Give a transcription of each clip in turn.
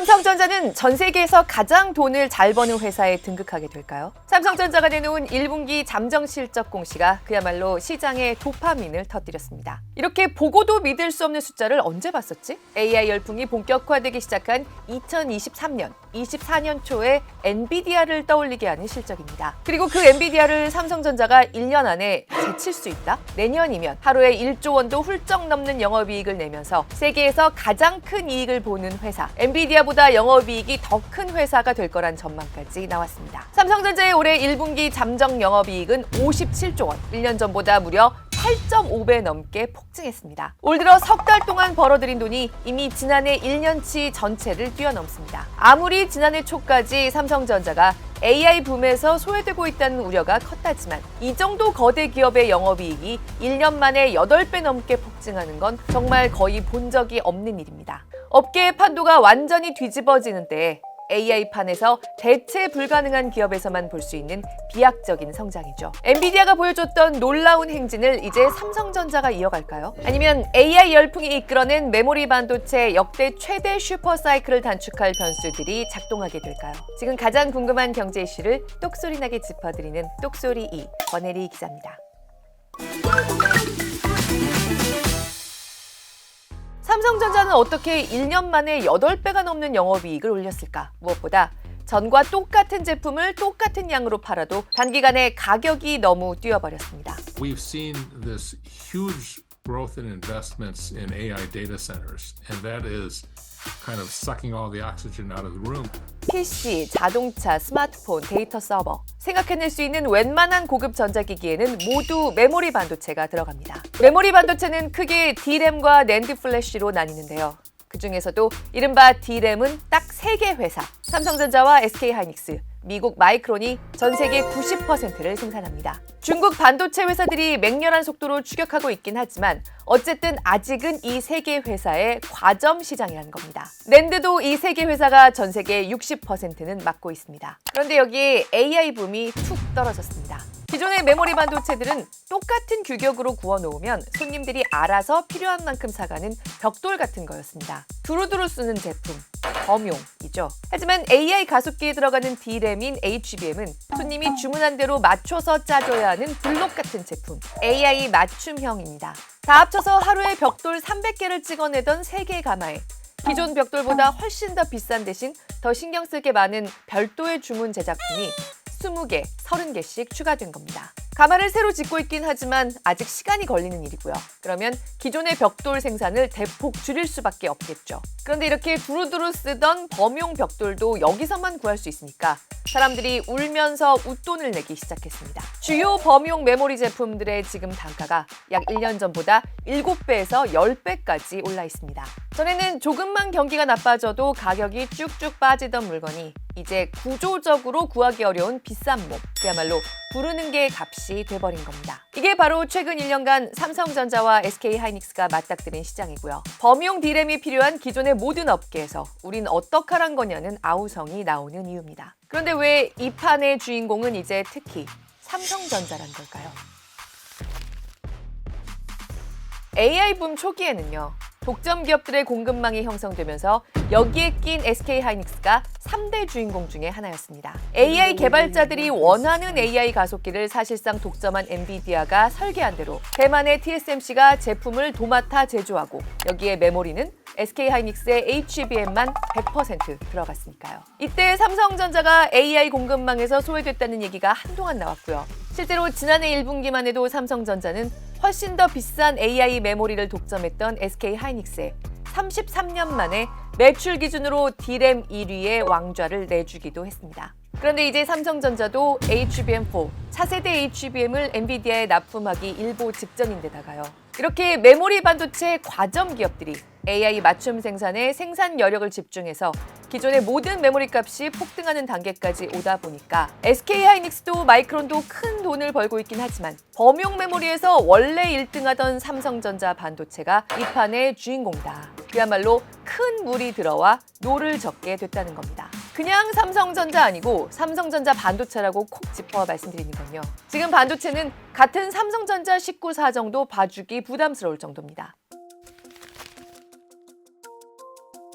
삼성전자는 전 세계에서 가장 돈을 잘 버는 회사에 등극하게 될까요? 삼성전자가 내놓은 1분기 잠정 실적 공시가 그야말로 시장에 도파민을 터뜨렸습니다. 이렇게 보고도 믿을 수 없는 숫자를 언제 봤었지? AI 열풍이 본격화되기 시작한 2023년, 24년 초에 엔비디아를 떠올리게 하는 실적입니다. 그리고 그 엔비디아를 삼성전자가 1년 안에 제칠 수 있다? 내년이면 하루에 1조 원도 훌쩍 넘는 영업이익을 내면서 세계에서 가장 큰 이익을 보는 회사, 엔비디아보다 영업이익이 더 큰 회사가 될 거란 전망까지 나왔습니다. 삼성전자의 올해 1분기 잠정 영업이익은 57조 원, 1년 전보다 무려 8.5배 넘게 폭증했습니다. 올 들어 석 달 동안 벌어들인 돈이 이미 지난해 1년치 전체를 뛰어넘습니다. 아무리 지난해 초까지 삼성전자가 AI 붐에서 소외되고 있다는 우려가 컸다지만 이 정도 거대 기업의 영업이익이 1년 만에 8배 넘게 폭증하는 건 정말 거의 본 적이 없는 일입니다. 업계의 판도가 완전히 뒤집어지는 때에 AI판에서 대체 불가능한 기업에서만 볼 수 있는 비약적인 성장이죠. 엔비디아가 보여줬던 놀라운 행진을 이제 삼성전자가 이어갈까요? 아니면 AI 열풍이 이끌어낸 메모리 반도체 역대 최대 슈퍼사이클을 단축할 변수들이 작동하게 될까요? 지금 가장 궁금한 경제 이슈를 똑소리나게 짚어드리는 똑소리 2, 권혜리 기자입니다. 삼성전자는 어떻게 1년 만에 8배가 넘는 영업이익을 올렸을까? 무엇보다 전과 똑같은 제품을 똑같은 양으로 팔아도 단기간에 가격이 너무 뛰어버렸습니다. We've seen this huge growth in investments in AI data centers, and that is kind of sucking all the oxygen out of the room. PC, 자동차, 스마트폰, 데이터 서버 생각해낼 수 있는 웬만한 고급 전자기기에는 모두 메모리 반도체가 들어갑니다. 메모리 반도체는 크게 D램과 낸드 플래시로 나뉘는데요. 그 중에서도 이른바 D램은 딱 3개 회사, 삼성전자와 SK하이닉스, 미국 마이크론이 전 세계 90%를 생산합니다. 중국 반도체 회사들이 맹렬한 속도로 추격하고 있긴 하지만 어쨌든 아직은 이 3개 회사의 과점 시장이라는 겁니다. 낸드도 이 3개 회사가 전 세계 60%는 맡고 있습니다. 그런데 여기에 AI 붐이 툭 떨어졌습니다. 기존의 메모리 반도체들은 똑같은 규격으로 구워놓으면 손님들이 알아서 필요한 만큼 사가는 벽돌 같은 거였습니다. 두루두루 쓰는 제품, 범용이죠. 하지만 AI 가속기에 들어가는 D램인 HBM은 손님이 주문한 대로 맞춰서 짜줘야 하는 블록 같은 제품, AI 맞춤형입니다. 다 합쳐서 하루에 벽돌 300개를 찍어내던 3개의 가마에 기존 벽돌보다 훨씬 더 비싼 대신 더 신경 쓸 게 많은 별도의 주문 제작품이 20개, 30개씩 추가된 겁니다. 가마를 새로 짓고 있긴 하지만 아직 시간이 걸리는 일이고요. 그러면 기존의 벽돌 생산을 대폭 줄일 수밖에 없겠죠. 그런데 이렇게 두루두루 쓰던 범용 벽돌도 여기서만 구할 수 있으니까 사람들이 울면서 웃돈을 내기 시작했습니다. 주요 범용 메모리 제품들의 지금 단가가 약 1년 전보다 7배에서 10배까지 올라 있습니다. 전에는 조금만 경기가 나빠져도 가격이 쭉쭉 빠지던 물건이 이제 구조적으로 구하기 어려운 비싼 몸, 그야말로 부르는 게 값이 돼버린 겁니다. 이게 바로 최근 1년간 삼성전자와 SK하이닉스가 맞닥뜨린 시장이고요. 범용 D램이 필요한 기존의 모든 업계에서 우린 어떡하란 거냐는 아우성이 나오는 이유입니다. 그런데 왜 이 판의 주인공은 이제 특히 삼성전자란 걸까요? AI 붐 초기에는요. 독점 기업들의 공급망이 형성되면서 여기에 낀 SK하이닉스가 3대 주인공 중에 하나였습니다. AI 개발자들이 원하는 AI 가속기를 사실상 독점한 엔비디아가 설계한 대로 대만의 TSMC가 제품을 도맡아 제조하고 여기에 메모리는 SK하이닉스의 HBM만 100% 들어갔으니까요. 이때 삼성전자가 AI 공급망에서 소외됐다는 얘기가 한동안 나왔고요. 실제로 지난해 1분기만 해도 삼성전자는 훨씬 더 비싼 AI 메모리를 독점했던 SK하이닉스에 33년 만에 매출 기준으로 D램 1위의 왕좌를 내주기도 했습니다. 그런데 이제 삼성전자도 HBM4, 차세대 HBM을 엔비디아에 납품하기 일보 직전인데다가요. 이렇게 메모리 반도체 과점 기업들이 AI 맞춤 생산에 생산 여력을 집중해서 기존의 모든 메모리 값이 폭등하는 단계까지 오다 보니까 SK하이닉스도 마이크론도 큰 돈을 벌고 있긴 하지만 범용 메모리에서 원래 1등하던 삼성전자 반도체가 이 판의 주인공이다. 그야말로 큰 물이 들어와 노를 젓게 됐다는 겁니다. 그냥 삼성전자 아니고 삼성전자 반도체라고 콕 짚어 말씀드리는 건요. 지금 반도체는 같은 삼성전자 식구 사정도 봐주기 부담스러울 정도입니다.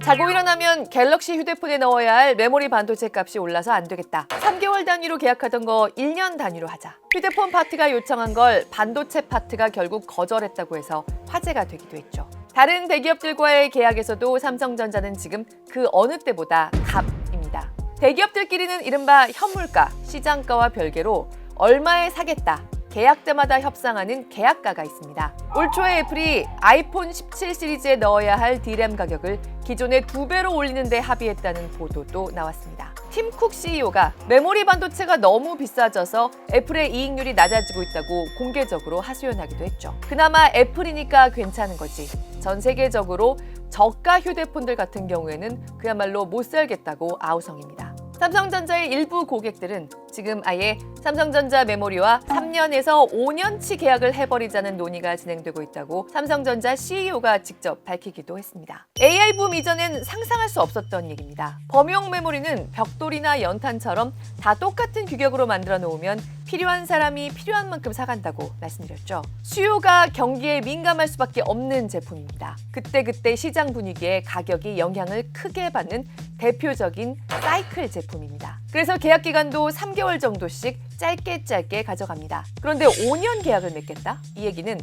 자고 일어나면 갤럭시 휴대폰에 넣어야 할 메모리 반도체 값이 올라서 안 되겠다. 3개월 단위로 계약하던 거 1년 단위로 하자. 휴대폰 파트가 요청한 걸 반도체 파트가 결국 거절했다고 해서 화제가 되기도 했죠. 다른 대기업들과의 계약에서도 삼성전자는 지금 그 어느 때보다 갑입니다. 대기업들끼리는 이른바 현물가, 시장가와 별개로 얼마에 사겠다, 계약 때마다 협상하는 계약가가 있습니다. 올 초에 애플이 아이폰 17 시리즈에 넣어야 할 D램 가격을 기존의 2배로 올리는 데 합의했다는 보도도 나왔습니다. 팀 쿡 CEO가 메모리 반도체가 너무 비싸져서 애플의 이익률이 낮아지고 있다고 공개적으로 하소연하기도 했죠. 그나마 애플이니까 괜찮은 거지. 전 세계적으로 저가 휴대폰들 같은 경우에는 그야말로 못 살겠다고 아우성입니다. 삼성전자의 일부 고객들은 지금 아예 삼성전자 메모리와 3년에서 5년치 계약을 해버리자는 논의가 진행되고 있다고 삼성전자 CEO가 직접 밝히기도 했습니다. AI 붐 이전엔 상상할 수 없었던 얘기입니다. 범용 메모리는 벽돌이나 연탄처럼 다 똑같은 규격으로 만들어 놓으면 필요한 사람이 필요한 만큼 사간다고 말씀드렸죠. 수요가 경기에 민감할 수밖에 없는 제품입니다. 그때그때 시장 분위기에 가격이 영향을 크게 받는 대표적인 사이클 제품입니다. 그래서 계약 기간도 3개월 정도씩 짧게 가져갑니다. 그런데 5년 계약을 맺겠다? 이 얘기는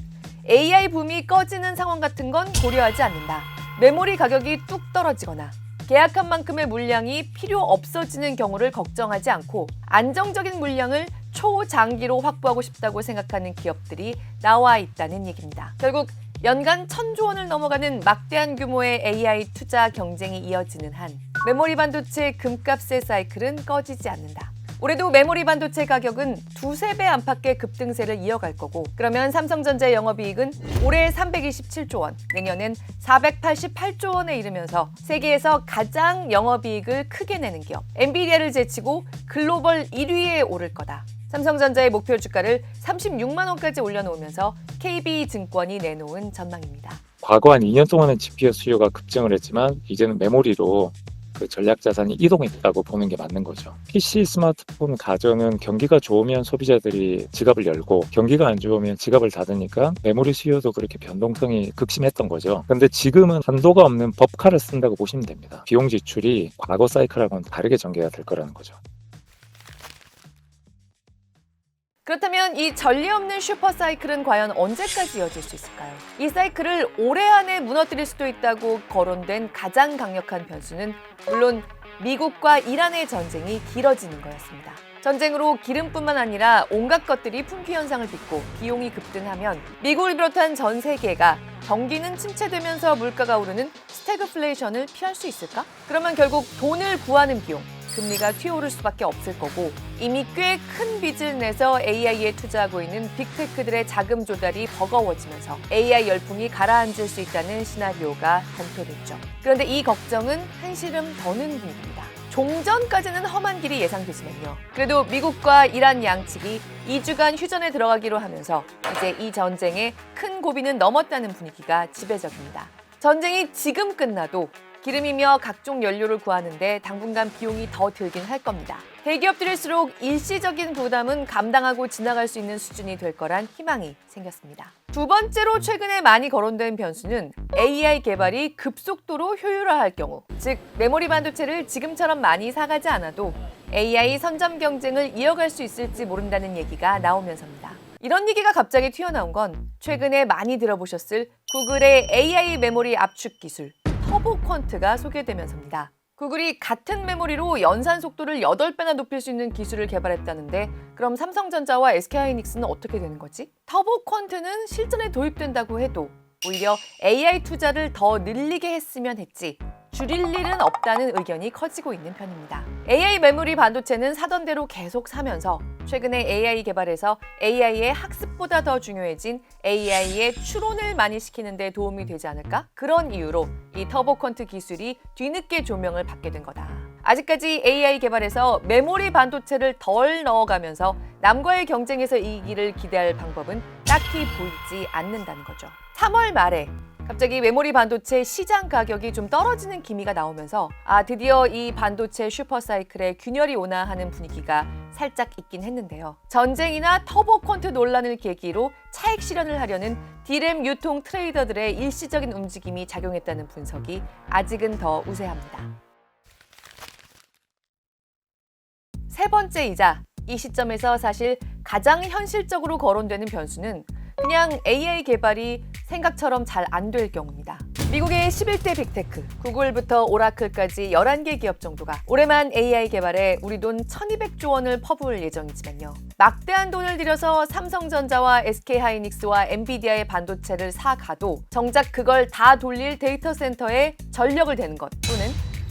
AI 붐이 꺼지는 상황 같은 건 고려하지 않는다. 메모리 가격이 뚝 떨어지거나 계약한 만큼의 물량이 필요 없어지는 경우를 걱정하지 않고 안정적인 물량을 초장기로 확보하고 싶다고 생각하는 기업들이 나와 있다는 얘기입니다. 결국 연간 1,000조 원을 넘어가는 막대한 규모의 AI 투자 경쟁이 이어지는 한 메모리 반도체 금값의 사이클은 꺼지지 않는다. 올해도 메모리 반도체 가격은 2~3배 안팎의 급등세를 이어갈 거고, 그러면 삼성전자의 영업이익은 올해 327조 원, 내년엔 488조 원에 이르면서 세계에서 가장 영업이익을 크게 내는 기업, 엔비디아를 제치고 글로벌 1위에 오를 거다. 삼성전자의 목표 주가를 36만 원까지 올려놓으면서 KB증권이 내놓은 전망입니다. 과거 한 2년 동안은 GPU 수요가 급증을 했지만 이제는 메모리로 그 전략 자산이 이동했다고 보는 게 맞는 거죠. PC, 스마트폰, 가전은 경기가 좋으면 소비자들이 지갑을 열고 경기가 안 좋으면 지갑을 닫으니까 메모리 수요도 그렇게 변동성이 극심했던 거죠. 근데 지금은 한도가 없는 법카를 쓴다고 보시면 됩니다. 비용 지출이 과거 사이클하고는 다르게 전개가 될 거라는 거죠. 그렇다면 이 전례 없는 슈퍼 사이클은 과연 언제까지 이어질 수 있을까요? 이 사이클을 올해 안에 무너뜨릴 수도 있다고 거론된 가장 강력한 변수는 물론 미국과 이란의 전쟁이 길어지는 거였습니다. 전쟁으로 기름뿐만 아니라 온갖 것들이 품귀 현상을 빚고 비용이 급등하면 미국을 비롯한 전 세계가 경기는 침체되면서 물가가 오르는 스태그플레이션을 피할 수 있을까? 그러면 결국 돈을 구하는 비용, 금리가 튀어오를 수밖에 없을 거고, 이미 꽤 큰 빚을 내서 AI에 투자하고 있는 빅테크들의 자금 조달이 버거워지면서 AI 열풍이 가라앉을 수 있다는 시나리오가 발표됐죠. 그런데 이 걱정은 한시름 더는 분위기입니다. 종전까지는 험한 길이 예상되지만요. 그래도 미국과 이란 양측이 2주간 휴전에 들어가기로 하면서 이제 이 전쟁에 큰 고비는 넘었다는 분위기가 지배적입니다. 전쟁이 지금 끝나도 기름이며 각종 연료를 구하는데 당분간 비용이 더 들긴 할 겁니다. 대기업들일수록 일시적인 부담은 감당하고 지나갈 수 있는 수준이 될 거란 희망이 생겼습니다. 두 번째로 최근에 많이 거론된 변수는 AI 개발이 급속도로 효율화할 경우, 즉 메모리 반도체를 지금처럼 많이 사가지 않아도 AI 선점 경쟁을 이어갈 수 있을지 모른다는 얘기가 나오면서입니다. 이런 얘기가 갑자기 튀어나온 건 최근에 많이 들어보셨을 구글의 AI 메모리 압축 기술 터보 퀀트가 소개되면서입니다. 구글이 같은 메모리로 연산 속도를 8배나 높일 수 있는 기술을 개발했다는데 그럼 삼성전자와 SK하이닉스는 어떻게 되는 거지? 터보 퀀트는 실전에 도입된다고 해도 오히려 AI 투자를 더 늘리게 했으면 했지 줄일 일은 없다는 의견이 커지고 있는 편입니다. AI 메모리 반도체는 사던 대로 계속 사면서 최근에 AI 개발에서 AI의 학습보다 더 중요해진 AI의 추론을 많이 시키는 데 도움이 되지 않을까? 그런 이유로 이 터보 퀀트 기술이 뒤늦게 조명을 받게 된 거다. 아직까지 AI 개발에서 메모리 반도체를 덜 넣어가면서 남과의 경쟁에서 이기기를 기대할 방법은 딱히 보이지 않는다는 거죠. 3월 말에 갑자기 메모리 반도체 시장 가격이 좀 떨어지는 기미가 나오면서 드디어 이 반도체 슈퍼사이클에 균열이 오나 하는 분위기가 살짝 있긴 했는데요. 전쟁이나 터보 퀀트 논란을 계기로 차익 실현을 하려는 D램 유통 트레이더들의 일시적인 움직임이 작용했다는 분석이 아직은 더 우세합니다. 세 번째이자 이 시점에서 사실 가장 현실적으로 거론되는 변수는 그냥 AI 개발이 생각처럼 잘 안 될 경우입니다. 미국의 11대 빅테크, 구글부터 오라클까지 11개 기업 정도가 올해만 AI 개발에 우리 돈 1200조 원을 퍼부을 예정이지만요. 막대한 돈을 들여서 삼성전자와 SK하이닉스와 엔비디아의 반도체를 사가도 정작 그걸 다 돌릴 데이터 센터에 전력을 대는 것 또는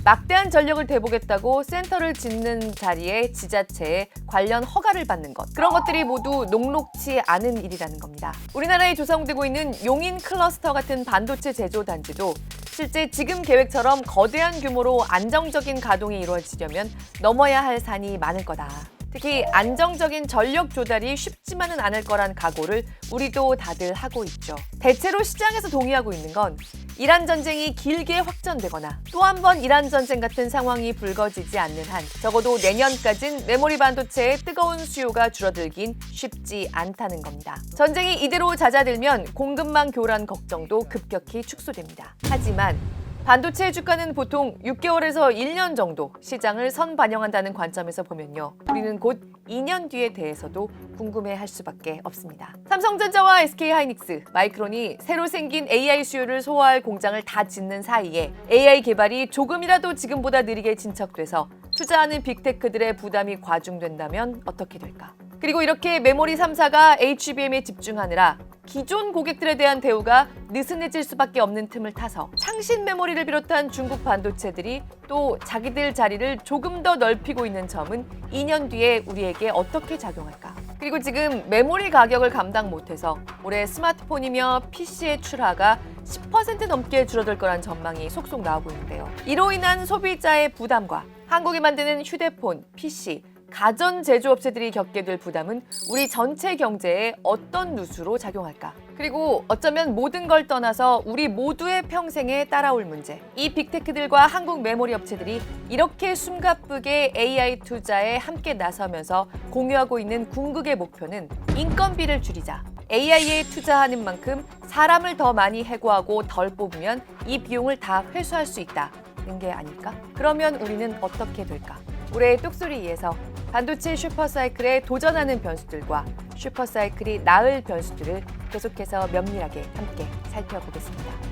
막대한 전력을 대보겠다고 센터를 짓는 자리에 지자체에 관련 허가를 받는 것. 그런 것들이 모두 녹록치 않은 일이라는 겁니다. 우리나라에 조성되고 있는 용인 클러스터 같은 반도체 제조 단지도 실제 지금 계획처럼 거대한 규모로 안정적인 가동이 이루어지려면 넘어야 할 산이 많을 거다. 특히 안정적인 전력 조달이 쉽지만은 않을 거란 각오를 우리도 다들 하고 있죠. 대체로 시장에서 동의하고 있는 건 이란 전쟁이 길게 확전되거나 또 한 번 이란 전쟁 같은 상황이 불거지지 않는 한 적어도 내년까진 메모리 반도체의 뜨거운 수요가 줄어들긴 쉽지 않다는 겁니다. 전쟁이 이대로 잦아들면 공급망 교란 걱정도 급격히 축소됩니다. 하지만 반도체의 주가는 보통 6개월에서 1년 정도 시장을 선반영한다는 관점에서 보면요. 우리는 곧 2년 뒤에 대해서도 궁금해할 수밖에 없습니다. 삼성전자와 SK하이닉스, 마이크론이 새로 생긴 AI 수요를 소화할 공장을 다 짓는 사이에 AI 개발이 조금이라도 지금보다 느리게 진척돼서 투자하는 빅테크들의 부담이 과중된다면 어떻게 될까? 그리고 이렇게 메모리 3사가 HBM에 집중하느라 기존 고객들에 대한 대우가 느슨해질 수밖에 없는 틈을 타서 창신 메모리를 비롯한 중국 반도체들이 또 자기들 자리를 조금 더 넓히고 있는 점은 2년 뒤에 우리에게 어떻게 작용할까? 그리고 지금 메모리 가격을 감당 못해서 올해 스마트폰이며 PC의 출하가 10% 넘게 줄어들 거란 전망이 속속 나오고 있는데요. 이로 인한 소비자의 부담과 한국이 만드는 휴대폰, PC, 가전 제조업체들이 겪게 될 부담은 우리 전체 경제에 어떤 누수로 작용할까? 그리고 어쩌면 모든 걸 떠나서 우리 모두의 평생에 따라올 문제. 이 빅테크들과 한국 메모리 업체들이 이렇게 숨가쁘게 AI 투자에 함께 나서면서 공유하고 있는 궁극의 목표는 인건비를 줄이자. AI에 투자하는 만큼 사람을 더 많이 해고하고 덜 뽑으면 이 비용을 다 회수할 수 있다는 게 아닐까? 그러면 우리는 어떻게 될까? 올해의 똑소리에서 반도체 슈퍼사이클에 도전하는 변수들과 슈퍼사이클이 나을 변수들을 계속해서 면밀하게 함께 살펴보겠습니다.